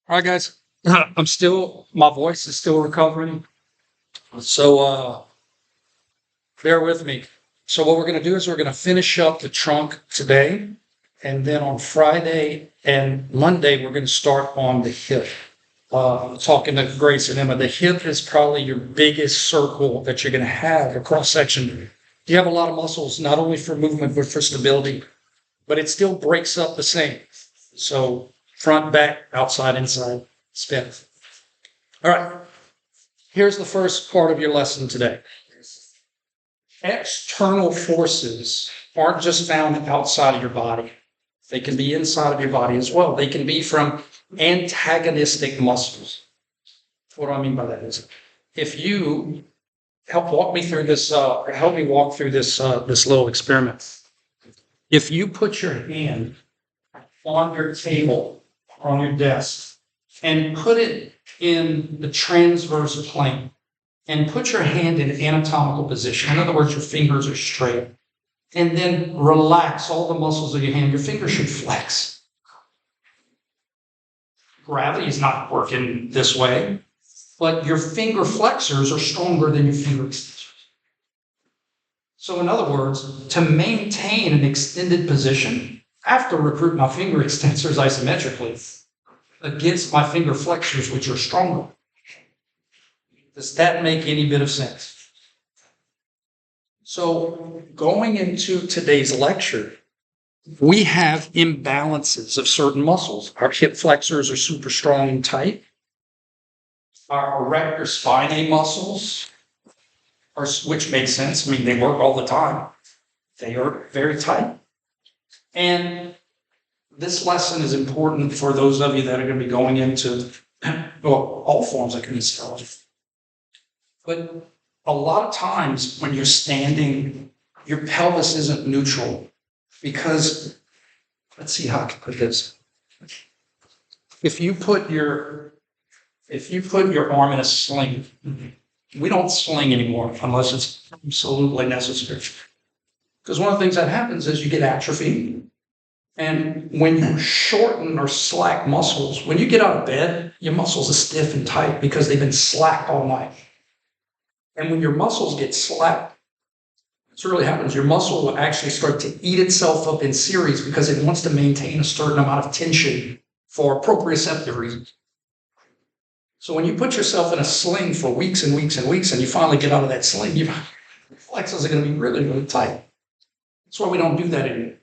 All right, guys. My voice is still recovering. So bear with me. So what we're going to do is we're going to finish up the trunk today. And then on Friday and Monday, we're going to start on the hip. Talking to Grace and Emma, the hip is probably your biggest circle that you're going to have a cross section. You have a lot of muscles, not only for movement, but for stability, but it still breaks up the same. So front, back, outside, inside, spin. All right. Here's the first part of your lesson today. External forces aren't just found outside of your body. They can be inside of your body as well. They can be from antagonistic muscles. What do I mean by that is if you help me walk through this little experiment. If you put your hand on your table, on your desk, and put it in the transverse plane, and put your hand in anatomical position. In other words, your fingers are straight. And then relax all the muscles of your hand. Your fingers should flex. Gravity is not working this way, but your finger flexors are stronger than your finger extensors. So in other words, to maintain an extended position, I have to recruit my finger extensors isometrically against my finger flexors, which are stronger. Does that make any bit of sense? So going into today's lecture, we have imbalances of certain muscles. Our hip flexors are super strong and tight. Our erector spinae muscles, which makes sense. I mean, they work all the time. They are very tight. And this lesson is important for those of you that are going to be going into all forms of kinesiology. But a lot of times when you're standing, your pelvis isn't neutral because, let's see how I can put this. If you put your arm in a sling, we don't sling anymore unless it's absolutely necessary. Because one of the things that happens is you get atrophy. And when you shorten or slack muscles, when you get out of bed, your muscles are stiff and tight because they've been slacked all night. And when your muscles get slack, this really happens. Your muscle will actually start to eat itself up in series because it wants to maintain a certain amount of tension for proprioceptive reasons. So when you put yourself in a sling for weeks and weeks and weeks, and you finally get out of that sling, your flexors are going to be really, really tight. That's why we don't do that anymore.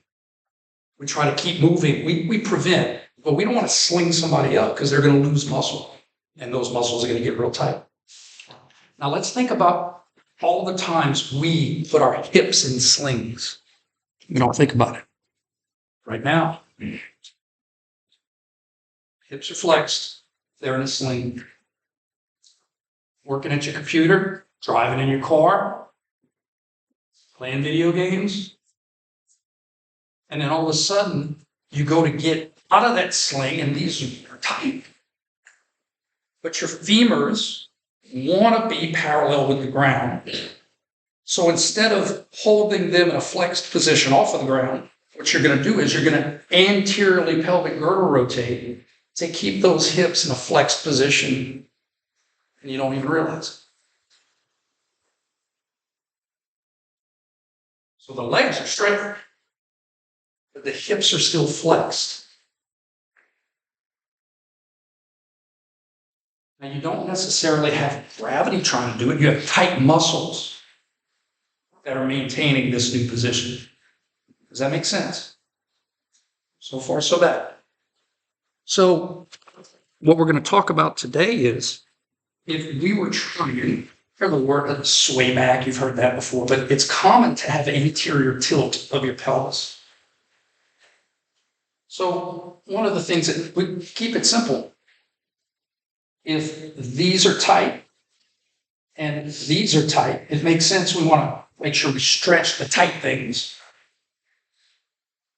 We try to keep moving. We prevent, but we don't want to sling somebody up because they're going to lose muscle, and those muscles are going to get real tight. Now let's think about all the times we put our hips in slings. You don't think about it. Right now, hips are flexed. They're in a sling. Working at your computer, driving in your car, playing video games. And then all of a sudden, you go to get out of that sling, and these are tight. But your femurs want to be parallel with the ground. So instead of holding them in a flexed position off of the ground, what you're going to do is you're going to anteriorly pelvic girdle rotate to keep those hips in a flexed position, and you don't even realize it. So the legs are straight, but the hips are still flexed. Now, you don't necessarily have gravity trying to do it. You have tight muscles that are maintaining this new position. Does that make sense? So far, so bad. So what we're going to talk about today is if we were trying, hear the word sway back, you've heard that before, but it's common to have anterior tilt of your pelvis. So one of the things that we keep it simple. If these are tight and these are tight, it makes sense. We want to make sure we stretch the tight things.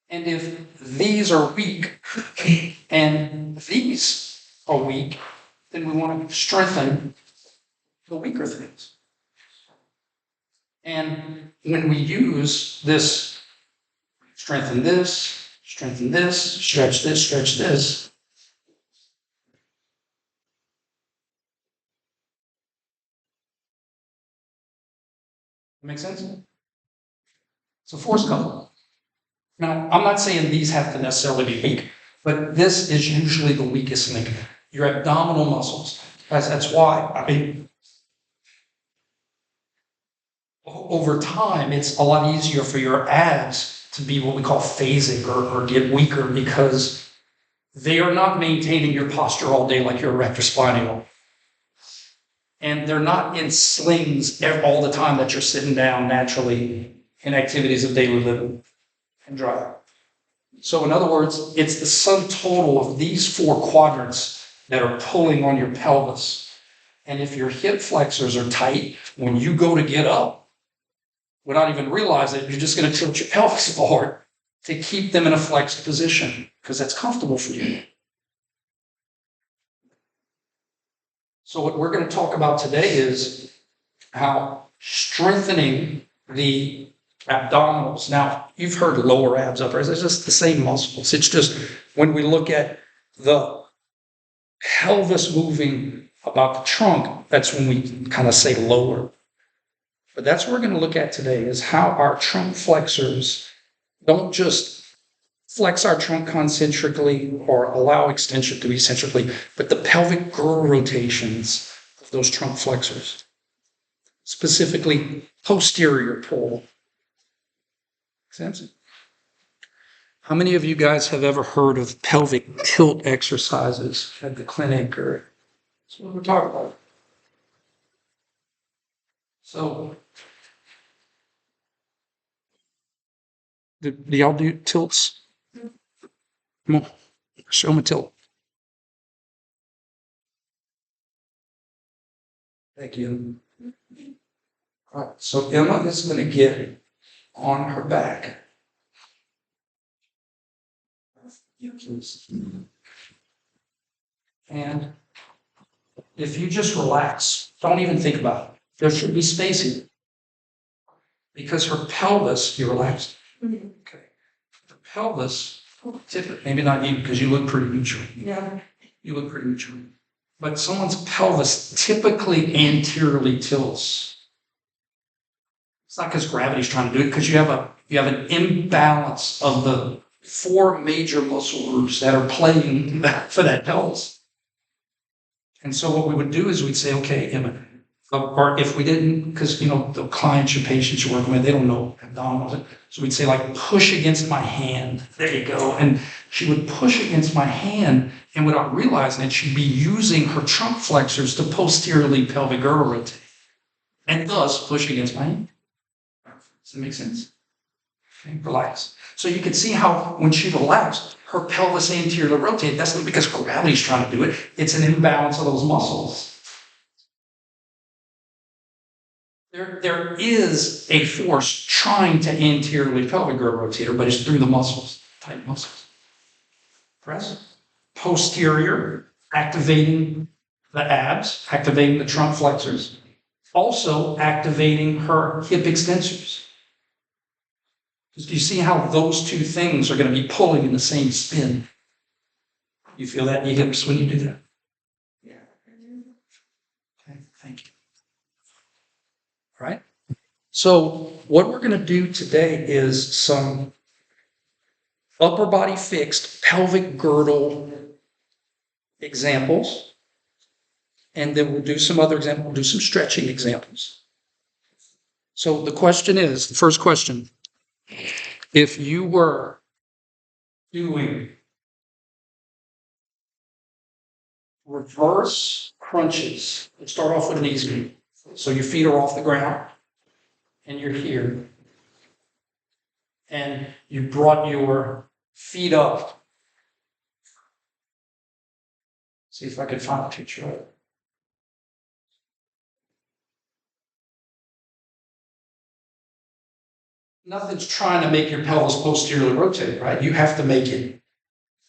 And if these are weak and these are weak, then we want to strengthen the weaker things. And when we use this, strengthen strengthen this, stretch this, stretch this. Make sense? It's a force couple. Now, I'm not saying these have to necessarily be weak, but this is usually the weakest link. Your abdominal muscles. That's why, I mean, over time, it's a lot easier for your abs to be what we call phasic or get weaker because they are not maintaining your posture all day like your erector spinae. And they're not in slings all the time that you're sitting down naturally in activities of daily living and driving. So in other words, it's the sum total of these four quadrants that are pulling on your pelvis. And if your hip flexors are tight, when you go to get up, without even realizing it, you're just going to tilt your pelvis forward to keep them in a flexed position because that's comfortable for you. So what we're going to talk about today is how strengthening the abdominals. Now, you've heard lower abs, upper abs. It's just the same muscles. It's just when we look at the pelvis moving about the trunk, that's when we kind of say lower. But that's what we're going to look at today is how our trunk flexors don't just flex our trunk concentrically or allow extension to be eccentrically, but the pelvic girdle rotations of those trunk flexors, specifically posterior pull. How many of you guys have ever heard of pelvic tilt exercises at the clinic? Or that's what we're talking about. So, do y'all do tilts? Come on, show them a tilt. Thank you. All right, so Emma is going to get on her back. And if you just relax, don't even think about it. There should be space here. Because her pelvis, you relaxed? Okay. The pelvis, maybe not you, because you look pretty neutral. Yeah. You look pretty neutral. But someone's pelvis typically anteriorly tilts. It's not because gravity's trying to do it, because you have an imbalance of the four major muscle groups that are playing for that pelvis. And so what we would do is we'd say, okay, Emma, or if we didn't, because the clients, your patients you're working with, they don't know abdominals. So we'd say, like, push against my hand. There you go. And she would push against my hand, and without realizing it, she'd be using her trunk flexors to posteriorly pelvic girdle rotate, and thus push against my hand. Does that make sense? Okay, relax. So you can see how when she relaxed, her pelvis anteriorly rotated. That's not because gravity's trying to do it. It's an imbalance of those muscles. There is a force trying to anteriorly pelvic girdle rotate her, but it's through the muscles, tight muscles. Press. Posterior, activating the abs, activating the trunk flexors, also activating her hip extensors. Do you see how those two things are going to be pulling in the same spin? You feel that in your hips when you do that? Yeah. Okay, thank you. All right. So what we're going to do today is some upper body fixed pelvic girdle examples. And then we'll do some other examples. We'll do some stretching examples. So the first question, if you were doing reverse crunches, let's start off with an easy one. So your feet are off the ground and you're here. And you brought your feet up. See if I can find a picture of it. Nothing's trying to make your pelvis posteriorly rotate, right? You have to make it.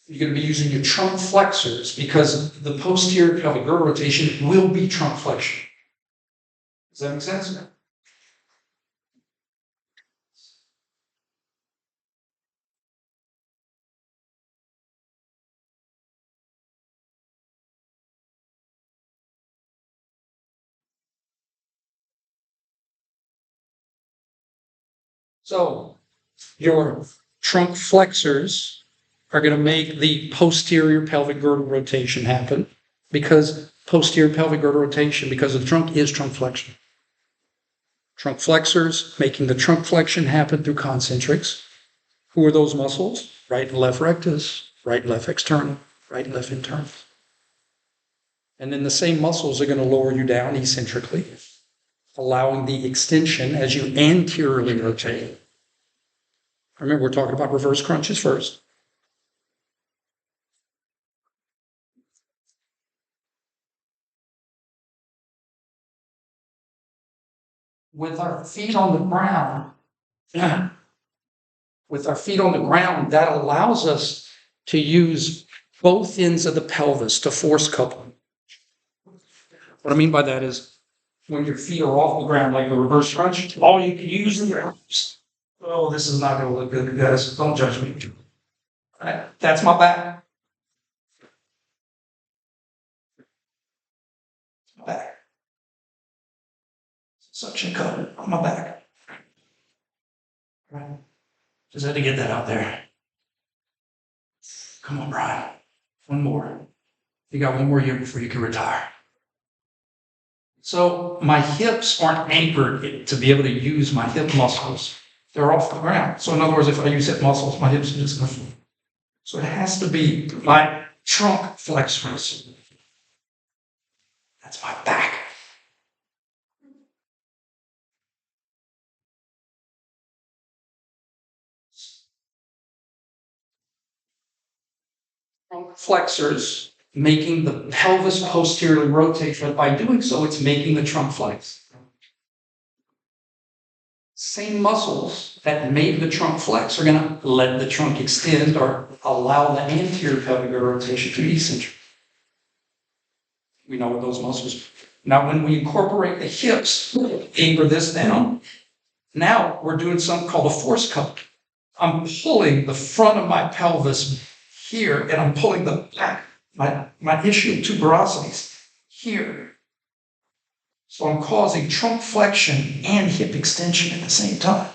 You're going to be using your trunk flexors because the posterior pelvic girdle rotation will be trunk flexion. Does that make sense? So your trunk flexors are going to make the posterior pelvic girdle rotation happen because posterior pelvic girdle rotation, because of the trunk, is trunk flexion. Trunk flexors making the trunk flexion happen through concentrics. Who are those muscles? Right and left rectus, right and left external, right and left internal. And then the same muscles are going to lower you down eccentrically, allowing the extension as you anteriorly rotate. Remember, we're talking about reverse crunches first. With our feet on the ground, that allows us to use both ends of the pelvis to force couple. What I mean by that is when your feet are off the ground, like the reverse crunch, all you can use is your arms. Oh, this is not going to look good, guys. Don't judge me. All right, that's my back. Back. Suction cup on my back. Right. Just had to get that out there. Come on, Brian. One more. You got one more year before you can retire. So my hips aren't anchored to be able to use my hip muscles. They're off the ground. So in other words, if I use hip muscles, my hips are just going to fall. So it has to be my trunk flexors. That's my back. Trunk flexors making the pelvis posteriorly rotate, but by doing so, it's making the trunk flex. Same muscles that made the trunk flex are going to let the trunk extend or allow the anterior pelvic rotation to eccentric. We know what those muscles are. Now, when we incorporate the hips, anchor this down, now we're doing something called a force cup. I'm pulling the front of my pelvis here, and I'm pulling the back, my ischial tuberosities here. So I'm causing trunk flexion and hip extension at the same time.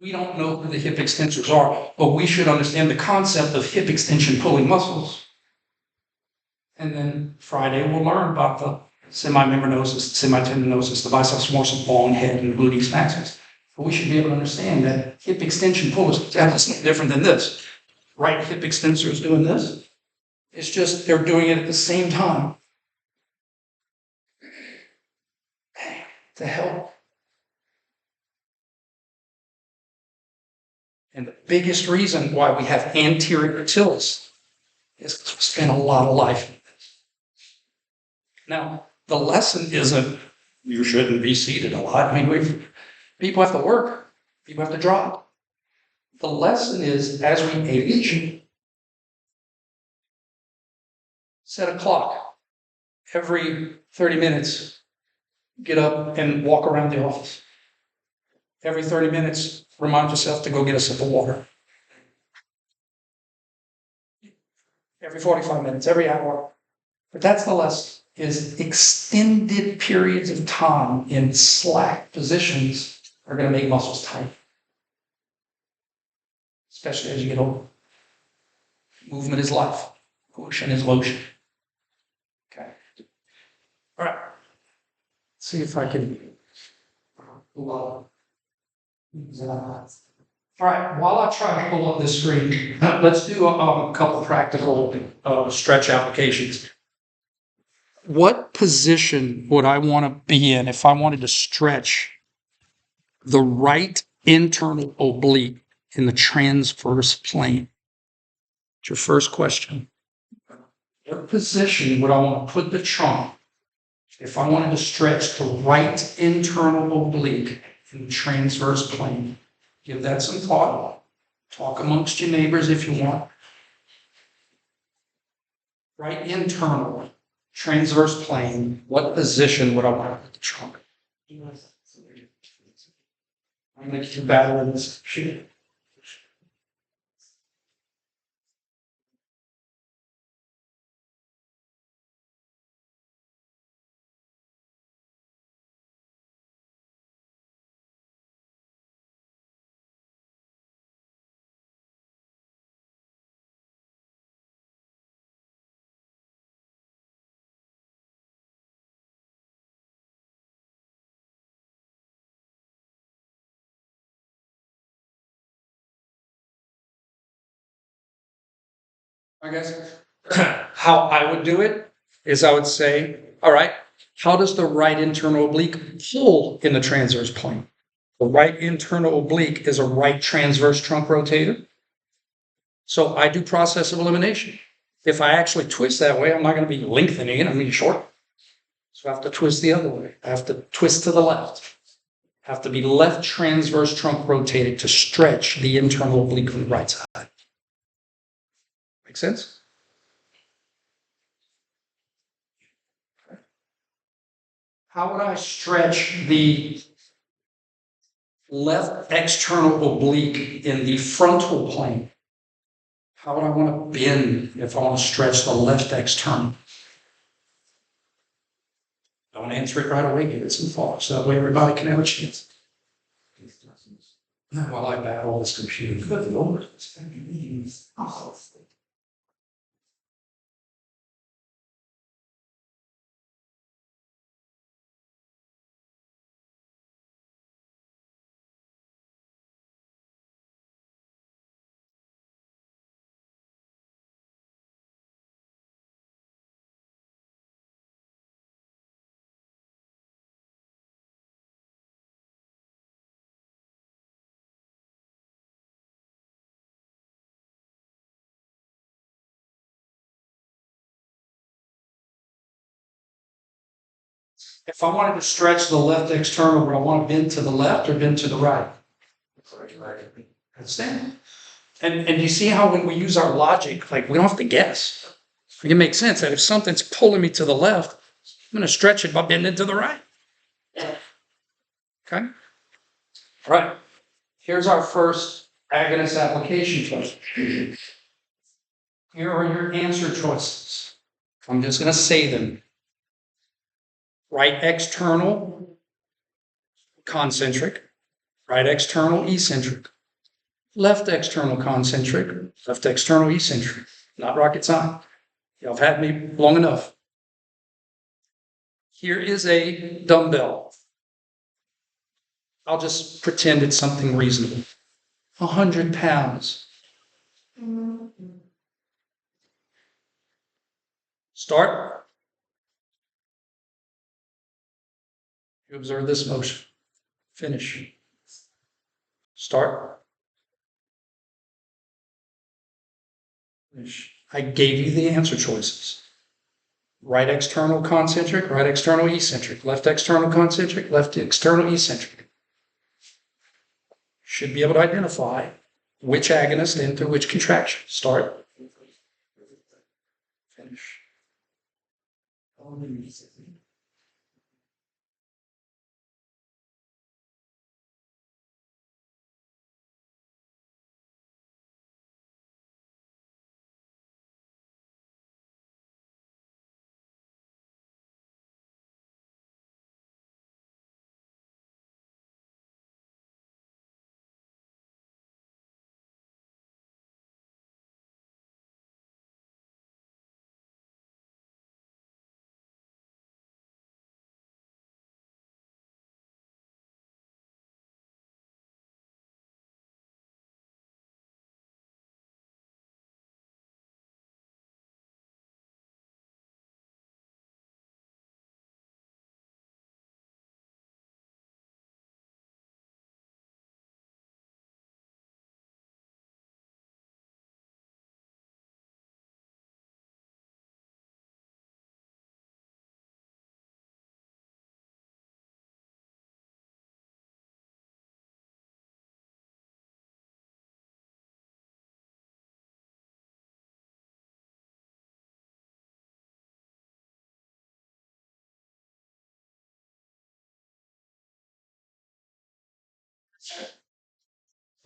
We don't know who the hip extensors are, but we should understand the concept of hip extension pulling muscles. And then Friday we'll learn about the semimembranosus, semitendinosus, the biceps femoris, long head, and gluteus maximus. But we should be able to understand that hip extension pull is different than this. Right hip extensor is doing this. It's just they're doing it at the same time to help. And the biggest reason why we have anterior tilts is because we spend a lot of life in this. Now, the lesson isn't you shouldn't be seated a lot. I mean, people have to work. People have to drop. The lesson is, as we age, set a clock. Every 30 minutes, get up and walk around the office. Every 30 minutes, remind yourself to go get a sip of water. Every 45 minutes, every hour. But that's the lesson, is extended periods of time in slack positions are going to make muscles tight. Especially as you get older. Movement is life. Motion is lotion. Okay. All right. Let's see if I can. All right. While I try to pull up this screen, let's do a couple practical stretch applications. What position would I want to be in if I wanted to stretch the right internal oblique in the transverse plane? It's your first question. What position would I want to put the trunk if I wanted to stretch the right internal oblique in the transverse plane? Give that some thought. Talk amongst your neighbors if you want. Right internal, transverse plane, what position would I want to put the trunk? I'm going to keep battling this shit. I guess how I would do it is I would say, all right, how does the right internal oblique pull in the transverse plane? The right internal oblique is a right transverse trunk rotator. So I do process of elimination. If I actually twist that way, I'm not going to be lengthening it, I'm going to be short. So I have to twist the other way. I have to twist to the left. I have to be left transverse trunk rotated to stretch the internal oblique from the right side. Make sense? How would I stretch the left external oblique in the frontal plane? How would I want to bend if I want to stretch the left external? Don't answer it right away, give it some thought, so that way everybody can have a chance. While I battle this computer. Good Lord. If I wanted to stretch the left external, would I want to bend to the left or bend to the right? Understand? And you see how when we use our logic, like we don't have to guess. It makes sense that if something's pulling me to the left, I'm going to stretch it by bending to the right. Okay? All right. Here's our first agonist application question. Here are your answer choices. I'm just going to say them. Right external, concentric. Right external, eccentric. Left external, concentric. Left external, eccentric. Not rocket science. Y'all have had me long enough. Here is a dumbbell. I'll just pretend it's something reasonable. 100 pounds. Start. You observe this motion. Finish. Start. Finish. I gave you the answer choices. Right external concentric, right external eccentric, left external concentric, left external eccentric. Should be able to identify which agonist enter which contraction. Start. Finish.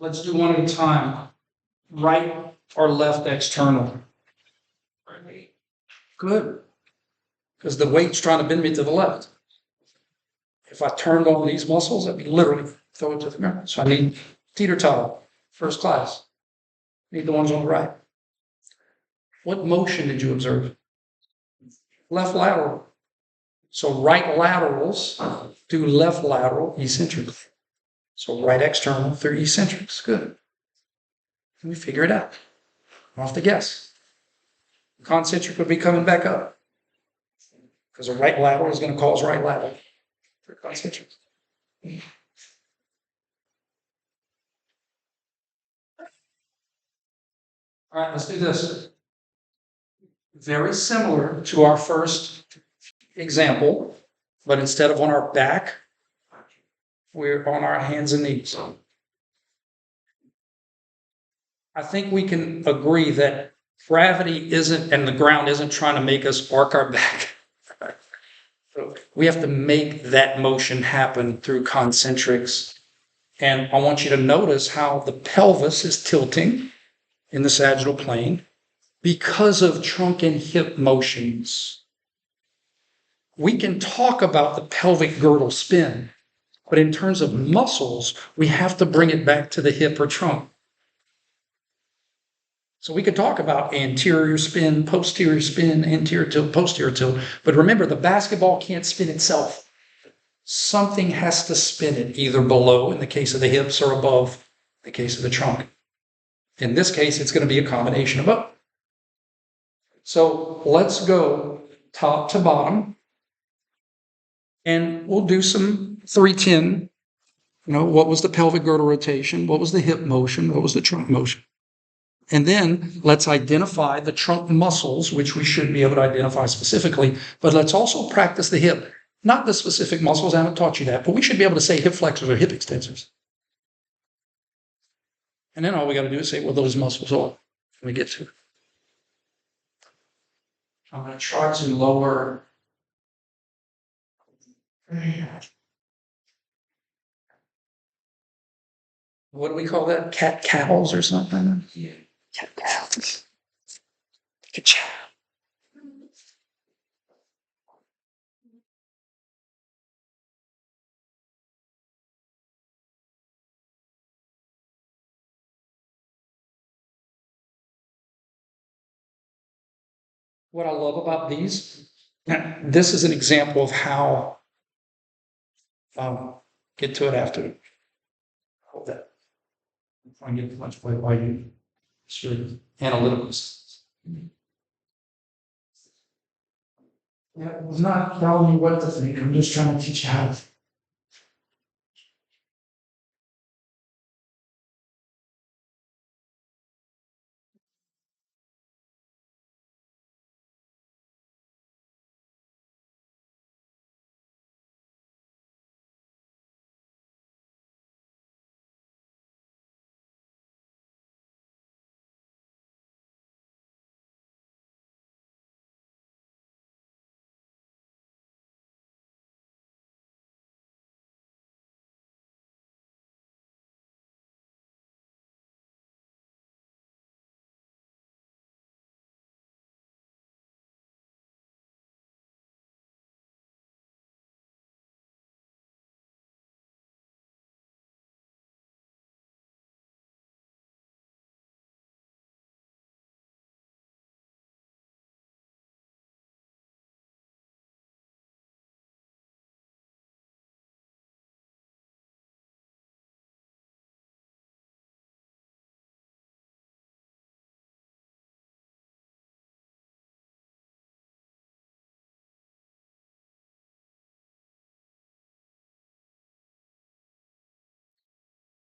Let's do one at a time. Right or left external? Good. Because the weight's trying to bend me to the left. If I turned on these muscles, I'd be literally throw it to the ground. So I need teeter-totter, first class. Need the ones on the right. What motion did you observe? Left lateral. So right laterals do left lateral eccentrically. So right external through eccentrics. Good. Let me figure it out. I'll have to guess. Concentric would be coming back up because a right lateral is going to cause right lateral for concentric. All right, let's do this. Very similar to our first example, but instead of on our back, we're on our hands and knees. I think we can agree that gravity isn't, and the ground isn't trying to make us arc our back. So we have to make that motion happen through concentrics. And I want you to notice how the pelvis is tilting in the sagittal plane because of trunk and hip motions. We can talk about the pelvic girdle spin, but in terms of muscles, we have to bring it back to the hip or trunk. So we could talk about anterior spin, anterior tilt, posterior tilt, but remember the basketball can't spin itself. Something has to spin it, either below in the case of the hips or above in the case of the trunk. In this case, it's going to be a combination of both. So let's go top to bottom, and we'll do some 310. What was the pelvic girdle rotation? What was the hip motion? What was the trunk motion? And then let's identify the trunk muscles, which we should be able to identify specifically, but let's also practice the hip. Not the specific muscles, I haven't taught you that, but we should be able to say hip flexors or hip extensors. And then all we got to do is say what those muscles are when we get to it. I'm going to try to lower. What do we call that? Cat cows or something? Yeah. Cat cows. Good job. What I love about these, this is an example of how, get to it after. Hold that. I'm trying to get as much play by you. Sure. Analytical. Yeah, I'm not telling you what to think. I'm just trying to teach you how to think.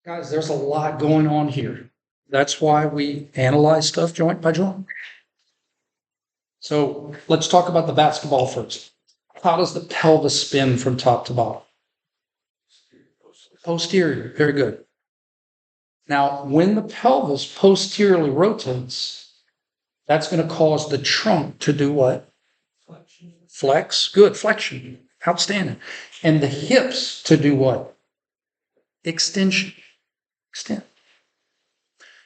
Guys, there's a lot going on here. That's why we analyze stuff joint by joint. So let's talk about the basketball first. How does the pelvis spin from top to bottom? Posterior, very good. Now, when the pelvis posteriorly rotates, that's going to cause the trunk to do what? Flex. Good, flexion. Outstanding. And the hips to do what? Extension. Extend.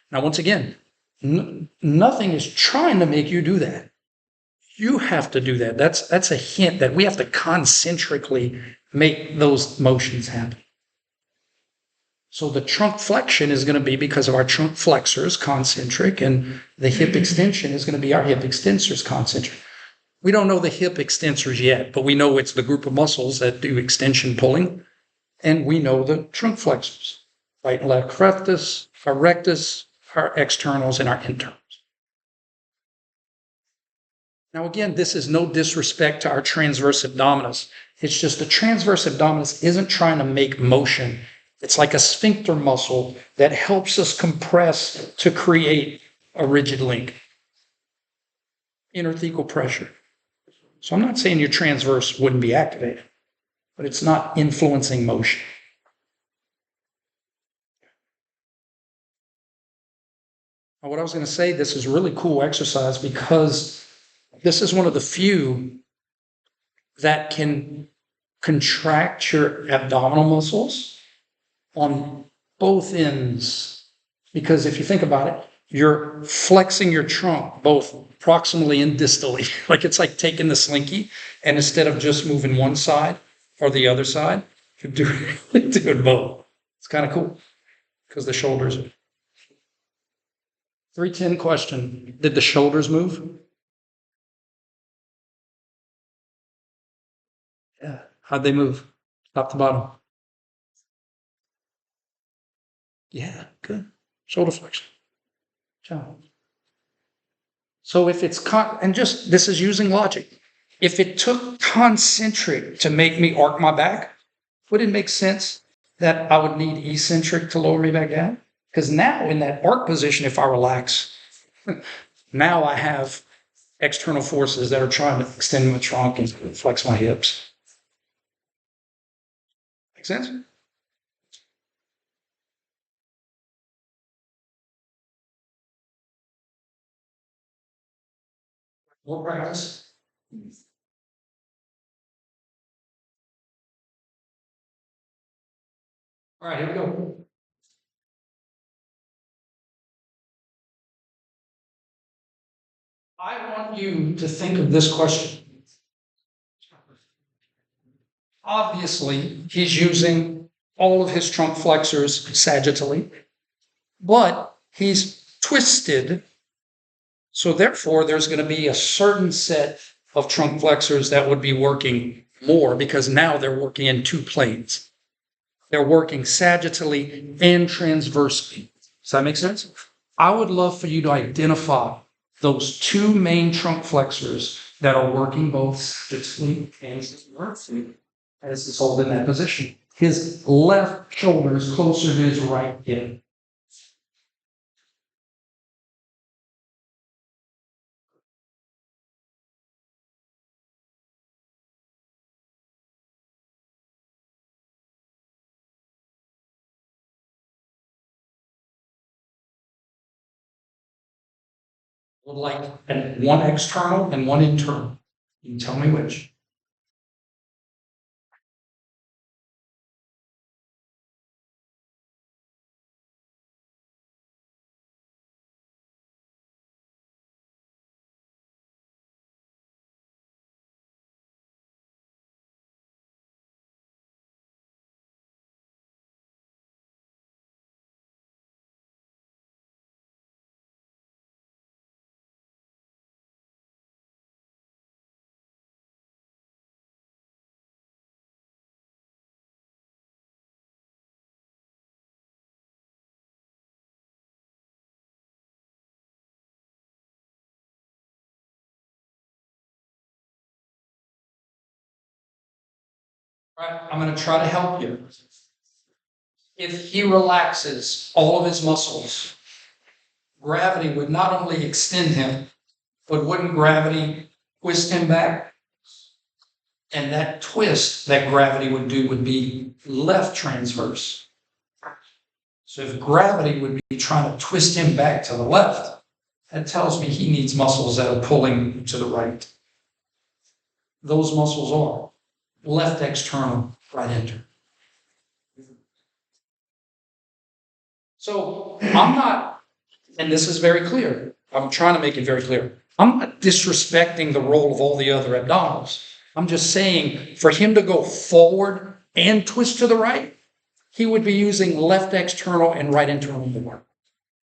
Now, once again, nothing is trying to make you do that. You have to do that. That's a hint that we have to concentrically make those motions happen. So the trunk flexion is going to be because of our trunk flexors, concentric, and the hip extension is going to be our hip extensors, concentric. We don't know the hip extensors yet, but we know it's the group of muscles that do extension pulling, and we know the trunk flexors, right and left rectus, our externals, and our internals. Now, again, this is no disrespect to our transverse abdominis. It's just the transverse abdominis isn't trying to make motion. It's like a sphincter muscle that helps us compress to create a rigid link. Interthecal pressure. So I'm not saying your transverse wouldn't be activated, but it's not influencing motion. Now, what I was going to say, this is a really cool exercise because this is one of the few that can contract your abdominal muscles on both ends. Because if you think about it, you're flexing your trunk both proximally and distally. Like it's like taking the slinky, and instead of just moving one side or the other side, you're doing both. It's kind of cool because the shoulders. 310 question. Did the shoulders move? Yeah. How'd they move? Top to bottom. Yeah, good. Shoulder flexion. Ciao. So if it's and just this is using logic. If it took concentric to make me arc my back, would it make sense that I would need eccentric to lower me back down? Because now in that arc position, if I relax, now I have external forces that are trying to extend my trunk and flex my hips. Make sense? More practice. All right, here we go. I want you to think of this question. Obviously, he's using all of his trunk flexors sagittally, but he's twisted. So therefore, there's going to be a certain set of trunk flexors that would be working more because now they're working in two planes. They're working sagittally and transversely. Does that make sense? I would love for you to identify those two main trunk flexors that are working both sagittally and transversely as it's holding that position. His left shoulder is closer to his right hip. Would like one external and one internal. You can tell me which. All right, I'm going to try to help you. If he relaxes all of his muscles, gravity would not only extend him, but wouldn't gravity twist him back? And that twist that gravity would do would be left transverse. So if gravity would be trying to twist him back to the left, that tells me he needs muscles that are pulling to the right. Those muscles are left external, right internal. So I'm not, and this is very clear, I'm trying to make it very clear. I'm not disrespecting the role of all the other abdominals. I'm just saying for him to go forward and twist to the right, he would be using left external and right internal more.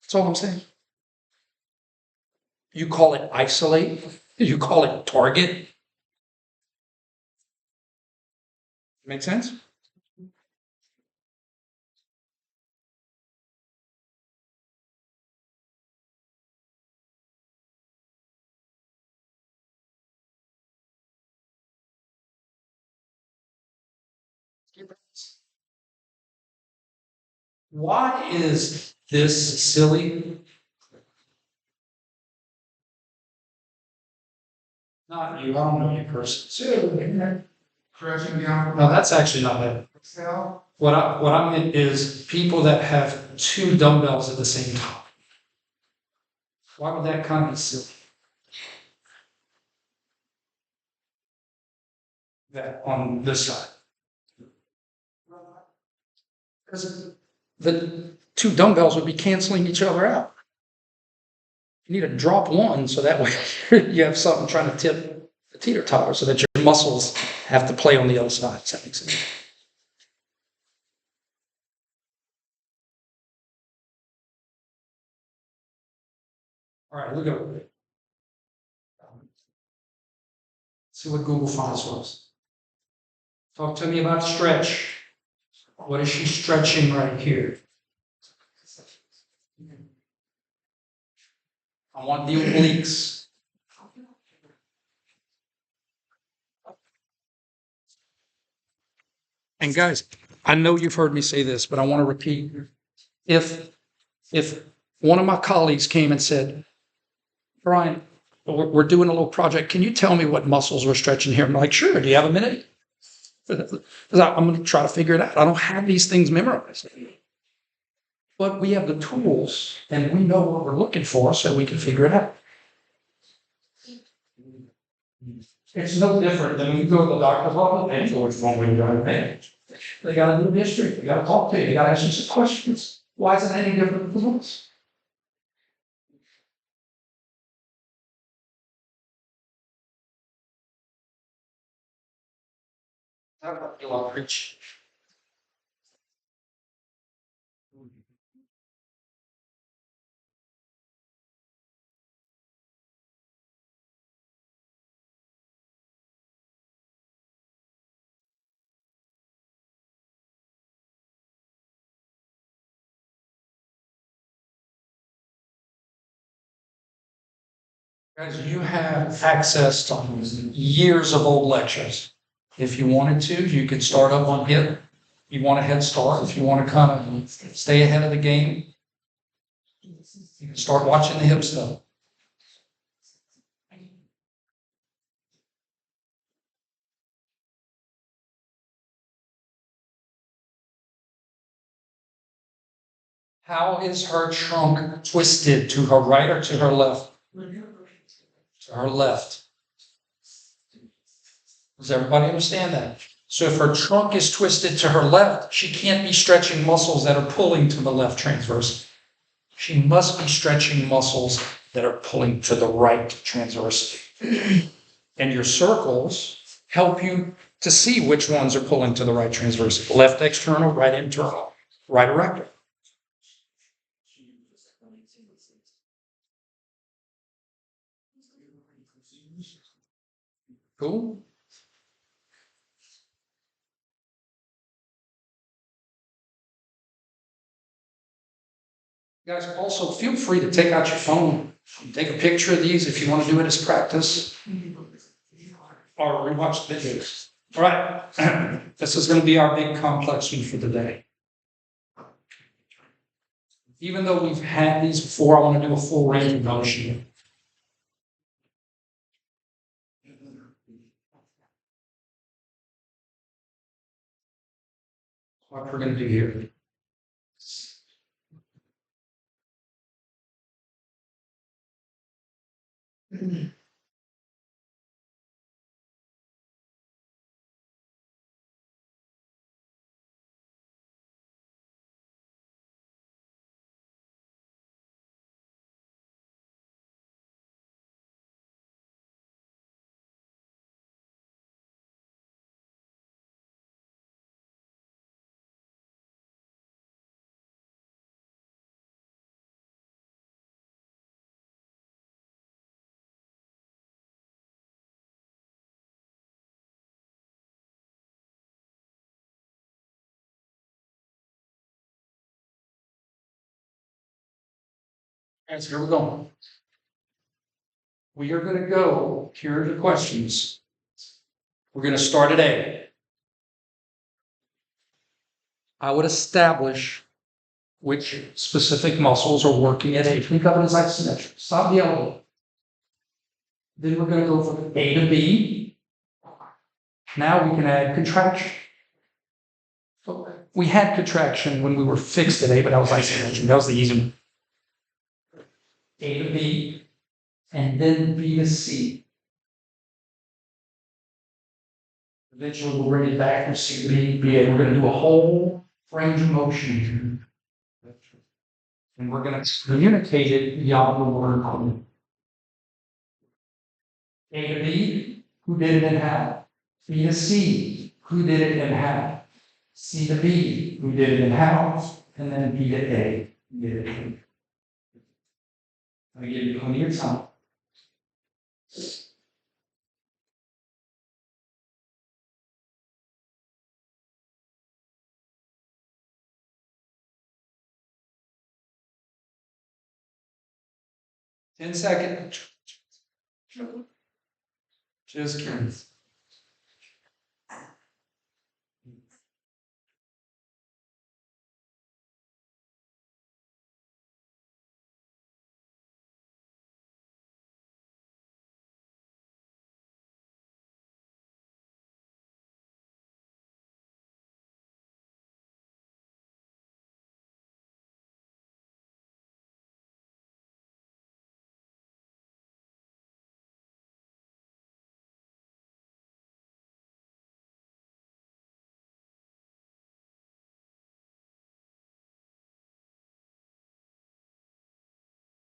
That's all I'm saying. You call it isolate, you call it target. Make sense? Why is this silly? Not you, I don't know you person. Stretching down. No, that's actually not it. Exhale. What I meant is people that have two dumbbells at the same time. Why would that kind of be silly? That on this side. Because the two dumbbells would be canceling each other out. You need to drop one so that way you have something trying to tip the teeter totter so that your muscles have to play on the other side. Does that make sense? All right, look at it. See what Google finds for us. Talk to me about stretch. What is she stretching right here? I want the obliques. And guys, I know you've heard me say this, but I want to repeat. If one of my colleagues came and said, Brian, we're doing a little project. Can you tell me what muscles we're stretching here? I'm like, sure. Do you have a minute? Because I'm going to try to figure it out. I don't have these things memorized. But we have the tools and we know what we're looking for so we can figure it out. It's no different than when you go to the doctor's office and so which one we got to manage. They got to do history. They got to talk to you. They got to ask you some questions. Why is it any different from us? I don't feel I'll preach. Guys, you have access to years of old lectures. If you wanted to, you could start up on hip. You want a head start. If you want to kind of stay ahead of the game, you can start watching the hip stuff. How is her trunk twisted? To her right or to her left? To her left. Does everybody understand that? So if her trunk is twisted to her left, she can't be stretching muscles that are pulling to the left transverse. She must be stretching muscles that are pulling to the right transverse. And your circles help you to see which ones are pulling to the right transverse. Left external, right internal, right erector. Cool? Guys, also feel free to take out your phone, take a picture of these if you want to do it as practice, or rewatch the videos. All right, this is going to be our big complex one for the day. Even though we've had these before, I want to do a full range of motion. What we're going to do here. Guys, here we go. We are going to go. Here are the questions. We're going to start at A. I would establish which specific muscles are working at A. Think of it as isometric. Stop the elevator. Then we're going to go from A to B. Now we can add contraction. We had contraction when we were fixed at A, but that was isometric. That was the easy one. A to B, and then B to C. Eventually we'll bring it back from C to B, B. We're going to do a whole range of motion. And we're going to communicate it beyond the word code. A to B, who did it and how? B to C, who did it and how? C to B, who did it and how? And then B to A, who did it and how? I give you plenty of time. Ten seconds. Just kidding.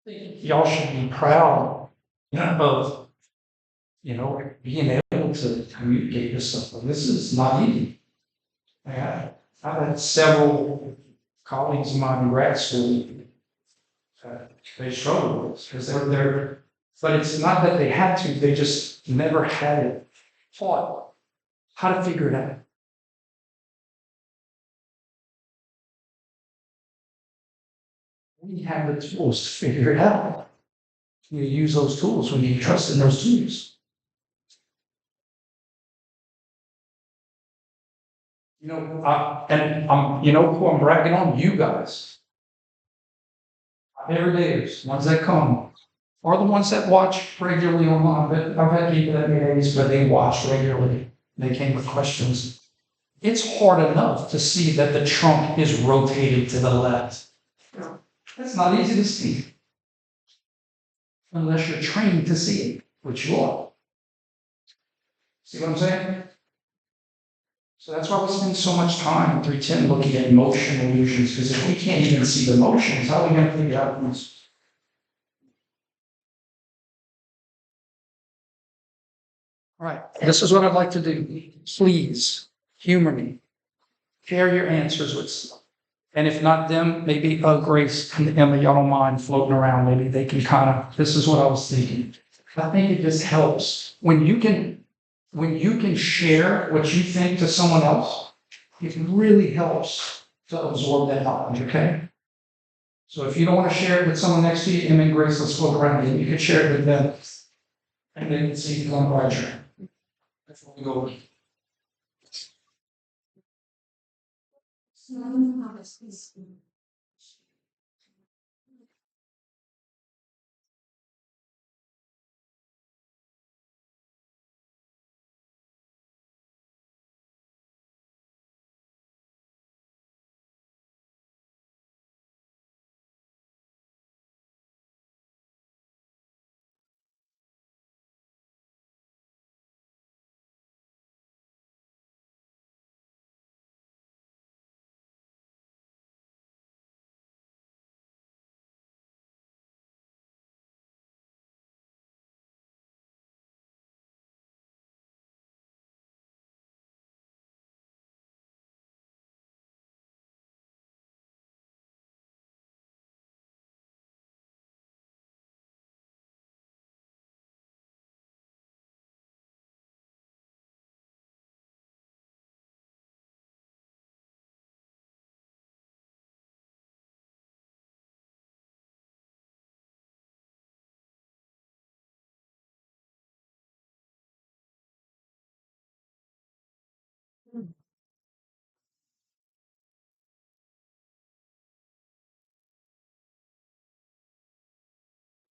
Y'all should be proud of, being able to communicate this stuff. This is not easy. I've had several colleagues of mine in grad school, they struggle with this because they're, but it's not that they had to, they just never had it taught how to figure it out. We have the tools to figure it out. You use those tools when you trust in those tools. You know who I'm bragging on? You guys. Every day, ones that come are the ones that watch regularly online. But I've had people that made A's, but they watch regularly. They came with questions. It's hard enough to see that the trunk is rotated to the left. That's not easy to see. Unless you're trained to see it, which you are. See what I'm saying? So that's why we spend so much time in 310 looking at motion illusions, because if we can't even see the motions, how are we going to figure out these? All right, this is what I'd like to do. Please humor me. Share your answers with some. And if not them, maybe Grace and Emma, y'all don't mind floating around. Maybe they can this is what I was thinking. I think it just helps when you can share what you think to someone else, it really helps to absorb that knowledge, okay? So if you don't want to share it with someone next to you, Emma and Grace, let's float around and you can share it with them. And they can see if you're on the right track. Before we go.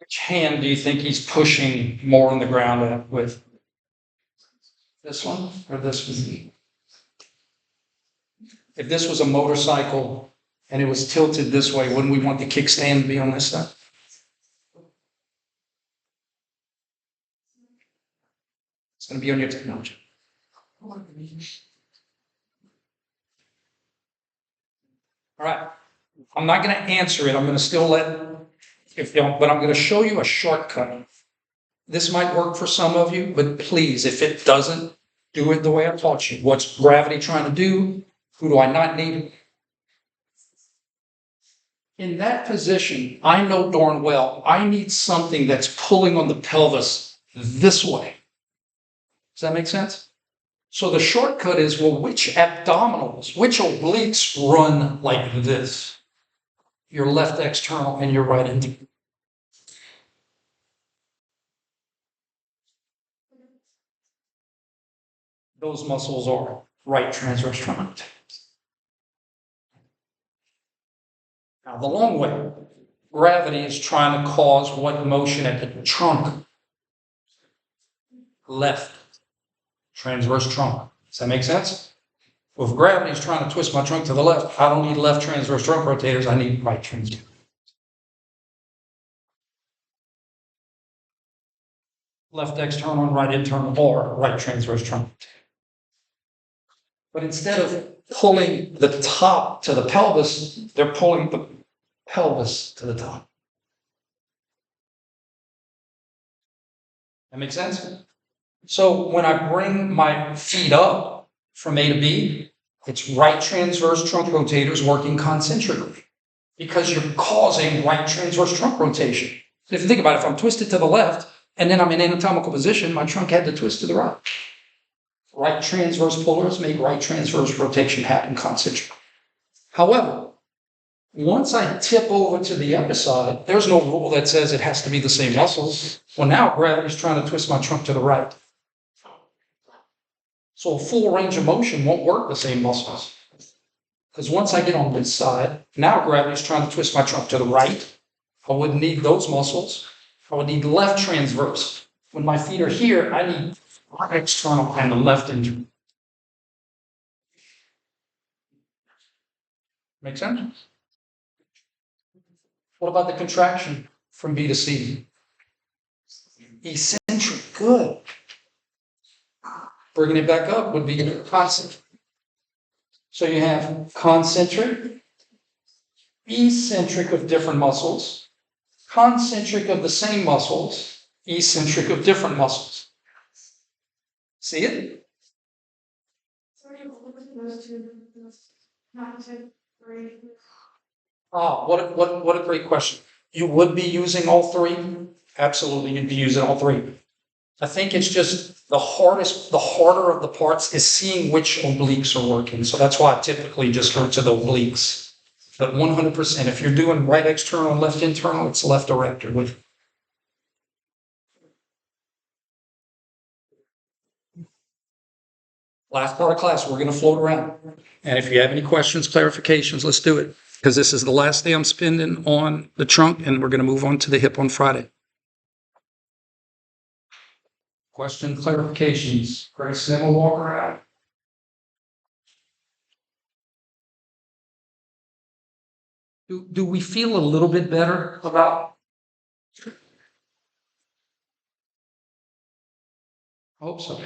Which hand do you think he's pushing more on the ground at with? This one or this one? If this was a motorcycle and it was tilted this way, wouldn't we want the kickstand to be on this side? It's going to be on your technology. All right. I'm not going to answer it. I'm going to still but I'm going to show you a shortcut. This might work for some of you, but please, if it doesn't, do it the way I taught you. What's gravity trying to do? Who do I not need? In that position, I know darn well I need something that's pulling on the pelvis this way. Does that make sense? So the shortcut is, well, which abdominals, which obliques run like this? Your left external and your right internal. Those muscles are right transverse trunk. Now, the long way, gravity is trying to cause what motion at the trunk? Left transverse trunk. Does that make sense? Well, if gravity is trying to twist my trunk to the left, I don't need left transverse trunk rotators, I need right transverse. Left external and right internal, or right transverse trunk. But instead of pulling the top to the pelvis, they're pulling the pelvis to the top. That makes sense? So when I bring my feet up from A to B, it's right transverse trunk rotators working concentrically because you're causing right transverse trunk rotation. If you think about it, if I'm twisted to the left and then I'm in anatomical position, my trunk had to twist to the right. Right transverse pullers make right transverse rotation happen concentrically. However, once I tip over to the other side, there's no rule that says it has to be the same muscles. Well, now gravity's trying to twist my trunk to the right. So a full range of motion won't work the same muscles. Because once I get on this side, now gravity's trying to twist my trunk to the right. I wouldn't need those muscles. I would need left transverse. When my feet are here, I need right external and the left internal. Make sense? What about the contraction from B to C? Eccentric, good. Bringing it back up would be concentric. So you have concentric, eccentric of different muscles, concentric of the same muscles, eccentric of different muscles. See it? Ah, what a great question. You would be using all three? Absolutely, you'd be using all three. I think it's just the harder of the parts is seeing which obliques are working. So that's why I typically just go to the obliques. But 100%, if you're doing right external and left internal, it's left erector with. Last part of class, we're going to float around. And if you have any questions, clarifications, let's do it. Because this is the last day I'm spending on the trunk, and we're going to move on to the hip on Friday. Question, clarifications. Grace, then we'll walk around. Do we feel a little bit better about? I hope so.